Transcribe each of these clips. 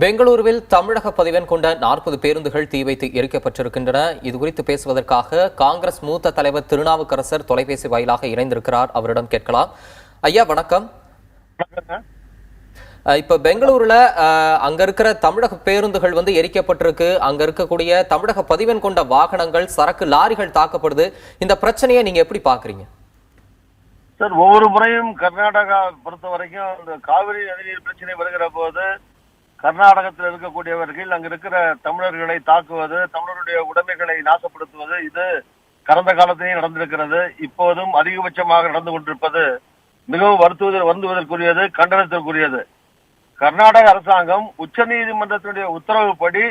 பெங்களூருவில் தமிழக பதிவெண் கொண்ட 40 பேருந்துகள் தீ வைத்து எரிக்கப்பட்டிருக்கின்றன. இதுகுறித்து பேசுவதற்காக காங்கிரஸ் மூத்த தலைவர் திருநாவுக்கரசர் தொலைபேசி வாயிலாக இணைந்திருக்கிறார். அவரிடம் கேட்கலாம். ஐயா வணக்கம். இப்ப பெங்களூருல அங்க இருக்கிற தமிழக பேருந்துகள் எரிக்கப்பட்டிருக்கு. அங்க இருக்கக்கூடிய தமிழக பதிவெண் கொண்ட வாகனங்கள், சரக்கு லாரிகள் தாக்கப்படுது. இந்த பிரச்சனையை நீங்க எப்படி பாக்குறீங்க? சார், ஒவ்வொரு முறையும் கர்நாடகா பொறுத்த வரைக்கும் இந்த காவிரி நதிநீர் பிரச்சனை வருகிற போது கர்நாடகத்தில் இருக்கக்கூடியவர்கள் அங்க இருக்கிற தமிழர்களை தாக்குவது, தமிழருடைய உடைமைகளை நாசப்படுத்துவது, இது கடந்த காலத்திலேயே நடந்திருக்கிறது. இப்போதும் அதிகபட்சமாக நடந்து கொண்டிருப்பது மிகவும் வருந்துவதற்குரியது, கண்டனத்திற்குரியது. கர்நாடக அரசாங்கம் உச்ச நீதிமன்றத்தினுடைய உத்தரவுப்படி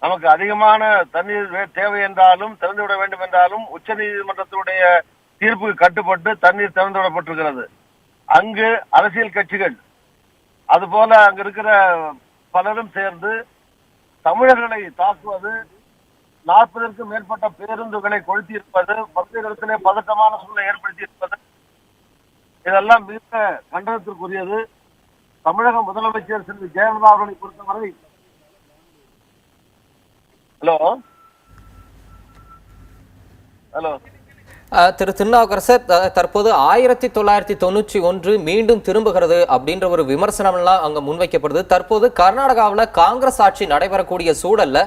நமக்கு அதிகமான தண்ணீர் தேவை என்றாலும் திறந்துவிட வேண்டும் என்றாலும் உச்ச நீதிமன்றத்தினுடைய தீர்ப்புக்கு கட்டுப்பட்டு தண்ணீர் திறந்து விடப்பட்டிருக்கிறது. அங்கு அரசியல் கட்சிகள் அதுபோல அங்க இருக்கிற பலரும் சேர்ந்து தமிழர்களை தாக்குவது, 40க்கும் மேற்பட்ட பேருந்துகளை கொளுத்தியிருப்பது, பல்வேறு இடத்திலே பதட்டமான சூழ்நிலை ஏற்படுத்தியிருப்பது, இதெல்லாம் மிக கண்டனத்திற்குரியது. தமிழக முதலமைச்சர் செல்வி ஜெயலலிதா அவர்களை பொறுத்தவரை திரு திருநாவுக்கரசர், தற்போது 1991 மீண்டும் திரும்புகிறது அப்படின்ற ஒரு விமர்சனம் எல்லாம் அங்க முன்வைக்கப்படுது. தற்போது கர்நாடகாவில் காங்கிரஸ் ஆட்சி நடைபெறக்கூடிய சூழல்ல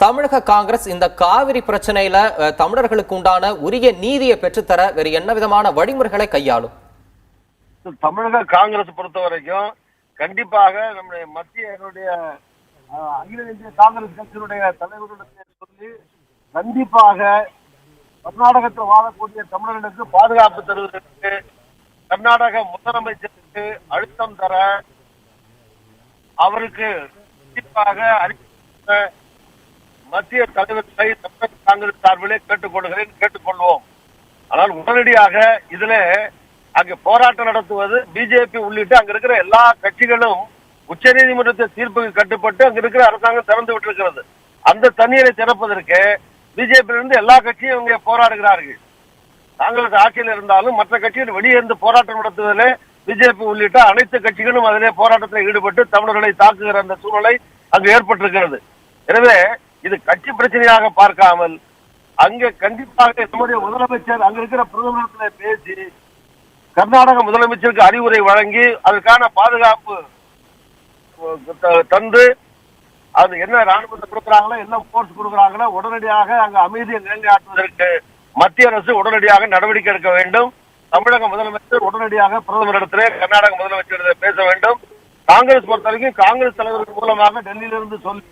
தமிழக காங்கிரஸ் இந்த காவிரி பிரச்சனையில தமிழர்களுக்கு உண்டான உரிய நீதியை பெற்றுத்தர வேறு என்ன விதமான வழிமுறைகளை கையாளும்? தமிழக காங்கிரஸ் பொறுத்த வரைக்கும் கண்டிப்பாக நம்முடைய மத்திய அகில இந்திய காங்கிரஸ் கட்சியினுடைய தலைவர்களுக்கு சொல்லி கண்டிப்பாக கர்நாடகத்தில் வாழக்கூடிய தமிழர்களுக்கு பாதுகாப்பு தருவதற்கு, கர்நாடக முதலமைச்சருக்கு அழுத்தம் தர அவருக்கு கண்டிப்பாக அறிவித்த மத்திய தலைவர்களை தமிழக காங்கிரஸ் சார்பிலே கேட்டுக்கொள்வோம். ஆனால் உடனடியாக இதுல அங்கு போராட்டம் நடத்துவது பிஜேபி உள்ளிட்ட அங்க இருக்கிற எல்லா கட்சிகளும் உச்ச நீதிமன்றத்தை தீர்ப்புக்கு கட்டுப்பட்டு அங்க இருக்கிற அரசாங்கம் திறந்து விட்டிருக்கிறது. அந்த தண்ணீரை திறப்பதற்கு பிஜேபியிலிருந்து எல்லா கட்சியும் இங்கே போராடுகிறார்கள். காங்கிரஸ் ஆட்சியில் இருந்தாலும் மற்ற கட்சிகள் வெளியே இருந்து போராட்டம் நடத்துவதிலே பிஜேபி உள்ளிட்ட அனைத்து கட்சிகளும் அதிலே போராட்டத்தில் ஈடுபட்டு தமிழர்களை தாக்குகிற அந்த சூழ்நிலை அங்கு ஏற்பட்டிருக்கிறது. எனவே இது கட்சி பிரச்சனையாக பார்க்காமல் அங்கே கண்டிப்பாக நம்முடைய முதலமைச்சர் அங்க இருக்கிற பிரதமரிடத்தில் பேசி கர்நாடக முதலமைச்சருக்கு அறிவுரை வழங்கி அதற்கான பாதுகாப்பு தந்து, அது என்ன ராணுவத்தை கொடுக்குறாங்களோ, என்ன போர்ஸ் கொடுக்குறாங்களோ உடனடியாக அங்கு அமைதியை நிலைநாட்டுவதற்கு மத்திய அரசு உடனடியாக நடவடிக்கை எடுக்க வேண்டும். தமிழக முதலமைச்சர் உடனடியாக பிரதமரிடத்திலே கர்நாடக முதலமைச்சரிடம் பேச வேண்டும். காங்கிரஸ் பொறுத்த வரைக்கும் காங்கிரஸ் தலைவர்கள் மூலமாக டெல்லியிலிருந்து சொல்லி